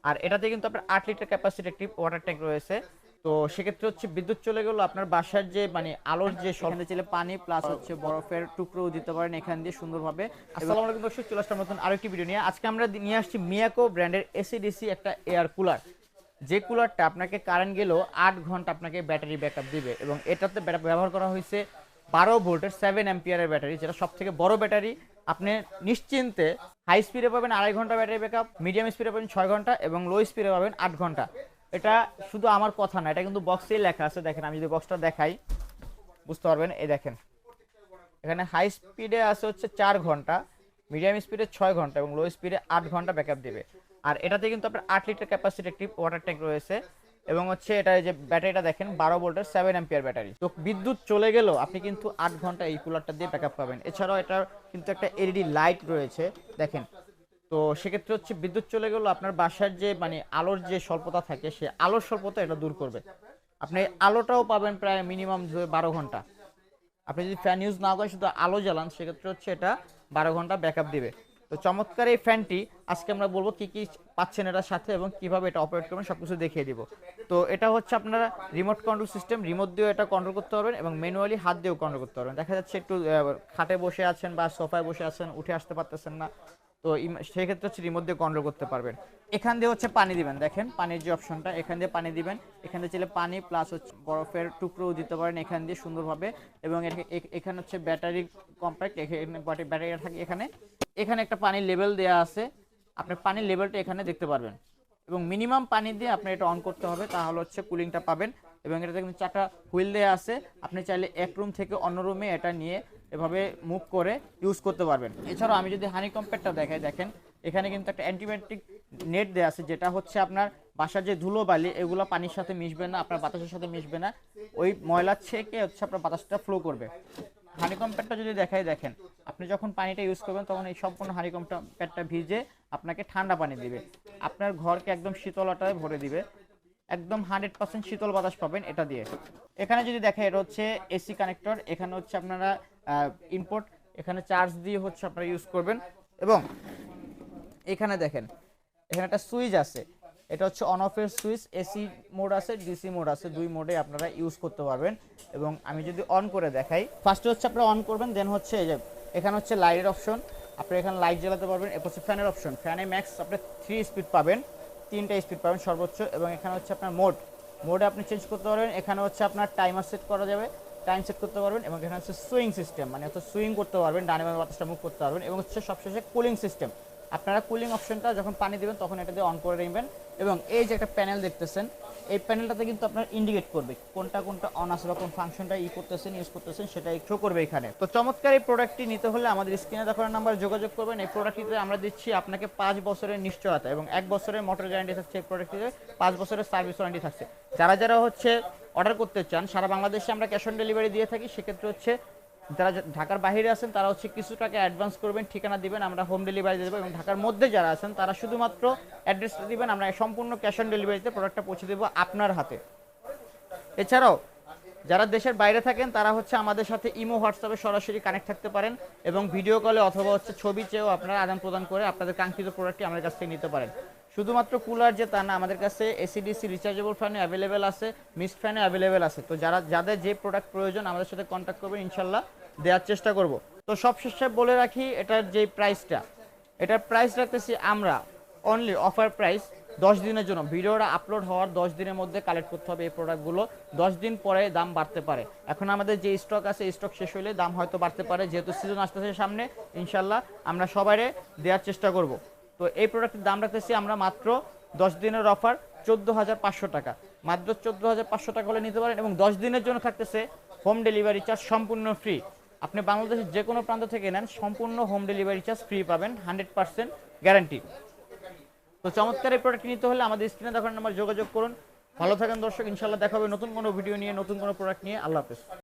আর এটাতে কিন্তু আপনার 8 লিটার ক্যাপাসিটি একটি ওয়াটার ট্যাঙ্ক রয়েছে। তো সেক্ষেত্রে হচ্ছে বিদ্যুৎ চলে গেল আপনার বাসার যে মানে আলোর যে এখানে চাইলে পানি প্লাস হচ্ছে বরফের টুকরোও দিতে পারেন এখান দিয়ে সুন্দরভাবে। আসসালামু আলাইকুম দর্শক, চলে আসলাম নতুন আরেকটি ভিডিও নিয়ে। আজকে আমরা নিয়ে আসছি মিয়াকো ব্র্যান্ডের এসিডিসি একটা এয়ার কুলার। যে কুলারটা আপনাকে কারেন্ট গেলেও 8 ঘন্টা আপনাকে ব্যাটারি ব্যাকআপ দিবে এবং এটাতে ব্যবহার করা হয়েছে 12 ভোল্টের 7 অ্যাম্পিয়ারের ব্যাটারি, যেটা সব থেকে বড় ব্যাটারি। আপনি নিশ্চিন্তে হাই স্পিডে পাবেন 2.5 ঘন্টা ব্যাটারি ব্যাকআপ, মিডিয়াম স্পিডে পাবেন 6 ঘন্টা এবং লো স্পিডে পাবেন 8 ঘন্টা। এটা শুধু আমার কথা না, এটা কিন্তু বক্সেই লেখা আছে। দেখেন, আমি যদি বক্সটা দেখাই বুঝতে পারবেন। এই দেখেন, এখানে হাই স্পিডে আছে হচ্ছে 4 ঘন্টা, মিডিয়াম স্পিডে 6 ঘন্টা এবং লো স্পিডে 8 ঘন্টা ব্যাকআপ দিবে। আর এটাতে কিন্তু আপনার 8 লিটার ক্যাপাসিটি একটি ওয়াটার ট্যাঙ্ক রয়েছে এবং হচ্ছে এটা যে ব্যাটারিটা দেখেন 12 ভোল্টের 7 অ্যাম্পিয়ার ব্যাটারি। তো বিদ্যুৎ চলে গেলেও আপনি কিন্তু 8 ঘন্টা এই কুলারটা দিয়ে ব্যাকআপ পাবেন। এছাড়াও এটার কিন্তু একটা এলইডি লাইট রয়েছে দেখেন। তো সেক্ষেত্রে হচ্ছে বিদ্যুৎ চলে গেলেও আপনার বাসার যে মানে আলোর যে স্বল্পতা থাকে সে আলোর স্বল্পতা এটা দূর করবে। আপনি আলোটাও পাবেন প্রায় মিনিমাম 12 ঘন্টা। আপনি যদি ফ্যান ইউজ না করেন শুধু আলো জ্বালান সেক্ষেত্রে হচ্ছে এটা 12 ঘন্টা ব্যাকআপ দিবে। তো চমৎকার এই ফ্যানটি আজকে আমরা বলবো কি কি পাচ্ছেন এটার সাথে এবং কিভাবে এটা অপারেট করবেন সবকিছু দেখিয়ে দিব। তো এটা হচ্ছে আপনারা রিমোট কন্ট্রোল সিস্টেম, রিমোট দিয়েও এটা কন্ট্রোল করতে পারবেন এবং ম্যানুয়ালি হাত দিয়েও কন্ট্রোল করতে পারবেন। দেখা যাচ্ছে একটু খাটে বসে আছেন বা সোফায় বসে আছেন, উঠে আসতে পারতেছেন না, তো সেই ক্ষেত্রে হচ্ছে রিমোট দিয়ে কন্ট্রোল করতে পারবেন। এখান দিয়ে হচ্ছে পানি দিবেন, দেখেন পানির যে অপশনটা, এখান দিয়ে পানি দিবেন। এখান দিয়ে চাইলে পানি প্লাস হচ্ছে বরফের টুকরোও দিতে পারেন এখান দিয়ে সুন্দরভাবে। এবং এখানে হচ্ছে ব্যাটারি কম্প্যাক্ট, এখানে ব্যাটারি থাকে। এখানে এখানে একটা পানির লেভেল দেওয়া আছে, আপনি পানির লেভেলটা এখানে দেখতে পারবেন। এবং মিনিমাম পানি দিয়ে আপনি এটা অন করতে হবে, তাহলে হচ্ছে কুলিংটা পাবেন। এবং এটাতে কিন্তু 4টা হুইল দেওয়া আছে, আপনি চাইলে এক রুম থেকে অন্য রুমে এটা নিয়ে এভাবে মুভ করে ইউজ করতে পারবেন। এছাড়াও আমি যদি হানি কম্প্যাক্টটা দেখাই, দেখেন এখানে কিন্তু একটা অ্যান্টিবায়োটিক নেট দেওয়া আছে, যেটা হচ্ছে আপনার বাসার যে ধুলো বালি এগুলো পানির সাথে মিশবে না, আপনার বাতাসের সাথে মিশবে না, ওই ময়লা ছেঁকে হচ্ছে আপনার বাতাসটা ফ্লো করবে। হানিকম প্যাডটা যদি দেখাই, দেখেন আপনি যখন পানিটা ইউজ করবেন তখন এই সম্পূর্ণ হানিকম প্যাডটা ভিজে আপনাকে ঠান্ডা পানি দিবে, আপনার ঘরকে একদম শীতলতায় ভরে দিবে। একদম 100% শীতল বাতাস পাবেন এটা দিয়ে। এখানে যদি দেখেন এটা হচ্ছে এসি কানেক্টর, এখানে হচ্ছে আপনারা ইম্পোর্ট, এখানে চার্জ দিয়ে হচ্ছে আপনারা ইউজ করবেন। এবং এখানে দেখেন এখানে একটা সুইচ আছে, এটা হচ্ছে অন অফ এর সুইচ। এসি মোড আছে, ডিসি মোড আছে, দুই মোডে আপনারা ইউজ করতে পারবেন। এবং আমি যদি অন করে দেখাই, ফার্স্টে হচ্ছে আপনারা অন করবেন, দেন হচ্ছে এই যে এখানে হচ্ছে লাইটের অপশন, আপনি এখানে লাইট জ্বালাতে পারবেন। এরপর হচ্ছে ফ্যানের অপশন, ফ্যানে ম্যাক্স আপনি 3 স্পিড পাবেন, 3টা স্পিড পাবেন সর্বোচ্চ। এবং এখানে হচ্ছে আপনার মোডে আপনি চেঞ্জ করতে পারবেন। এখানে হচ্ছে আপনার টাইমার সেট করা যাবে, টাইম সেট করতে পারবেন। এবং এখানে হচ্ছে সুইং সিস্টেম, মানে হচ্ছে সুইং করতে পারবেন, ডানে বামে বাতাসটা মুভ করতে পারবেন। এবং হচ্ছে সবশেষে কুলিং সিস্টেম, আপনারা কুলিং অপশনটা যখন পানি দিবেন তখন এটা দিয়ে অন করে নেবেন। এবং এই যে একটা প্যানেল দেখতেছেন, এই প্যানেলটাতে কিন্তু আপনার ইন্ডিকেট করবে কোনটা কোনটা অন আছে বা কোন ফাংশনটা করতেছেন ইউজ করতেছেন সেটা শো করবে এখানে। তো চমৎকার এই প্রোডাক্টটি নিতে হলে আমাদের স্ক্রিনে দেখানো নাম্বারে যোগাযোগ করবেন। এই প্রোডাক্টটিতে আমরা দিচ্ছি আপনাকে 5 বছরের নিশ্চয়তা এবং 1 বছরের মোটর গ্যারান্টি থাকছে। এই প্রোডাক্টটিতে 5 বছরের সার্ভিস ওয়ারেন্টি থাকছে। যারা যারা হচ্ছে অর্ডার করতে চান, সারা বাংলাদেশে আমরা ক্যাশ অন ডেলিভারি দিয়ে থাকি। সেক্ষেত্রে হচ্ছে যারা ঢাকার বাইরে আছেন তারা হচ্ছে কিছু টাকা অ্যাডভান্স করবেন, ঠিকানা দিবেন, আমরা হোম ডেলিভারি দেবো। এবং ঢাকার মধ্যে যারা আছেন তারা শুধুমাত্র অ্যাড্রেসটা দিবেন, আমরা সম্পূর্ণ ক্যাশ অন ডেলিভারিতে প্রোডাক্টটা পৌঁছে দেবো আপনার হাতে। এছাড়াও যারা দেশের বাইরে থাকেন তারা হচ্ছে আমাদের সাথে ইমো হোয়াটসঅ্যাপে সরাসরি কানেক্ট থাকতে পারেন এবং ভিডিও কলে অথবা হচ্ছে ছবি চেয়েও আপনারা আদান প্রদান করে আপনাদের কাঙ্ক্ষিত প্রোডাক্টটি আমাদের কাছ থেকে নিতে পারেন। শুধুমাত্র কুলার যে তা না, আমাদের কাছে এসিডিসি রিচার্জেবল ফ্যানও অ্যাভেলেবেল আছে, মিক্সড ফ্যানও অ্যাভেলেবেল আছে। তো যাদের যে প্রোডাক্ট প্রয়োজন আমাদের সাথে কন্ট্যাক্ট করবেন, ইনশাল্লাহ দেওয়ার চেষ্টা করব। তো সবশেষে বলে রাখি এটার যে প্রাইসটা, এটার প্রাইস রাখতেছি আমরা অনলি অফার প্রাইস 10 দিনের জন্য। ভিডিওটা আপলোড হওয়ার 10 দিনের মধ্যে কালেক্ট করতে হবে এই প্রোডাক্টগুলো। 10 দিন পরে দাম বাড়তে পারে। এখন আমাদের যে স্টক আছে স্টক শেষ হলে দাম হয়তো বাড়তে পারে, যেহেতু সিজন আসতেছে সামনে। ইনশাল্লাহ আমরা সবাইরে দেওয়ার চেষ্টা করব। তো এই প্রোডাক্টের দাম রাখতেছি আমরা মাত্র 10 দিনের অফার 14,500 টাকা। মাত্র 14,500 টাকা হলে নিতে পারেন। এবং 10 দিনের জন্য থাকতেছে হোম ডেলিভারি চার্জ সম্পূর্ণ ফ্রি। আপনি বাংলাদেশের যে কোনো প্রান্ত থেকে নেন সম্পূর্ণ হোম ডেলিভারি চার্জ ফ্রি পাবেন, 100% গ্যারান্টি। তো চমৎকার এই প্রোডাক্ট নিতে হলে আমাদের স্ক্রিনে দেখার নাম্বার যোগাযোগ করুন। ভালো থাকেন দর্শক, ইনশাল্লাহ দেখা হবে নতুন কোনো ভিডিও নিয়ে, নতুন কোনো প্রোডাক্ট নিয়ে। আল্লাহ হাফেজ।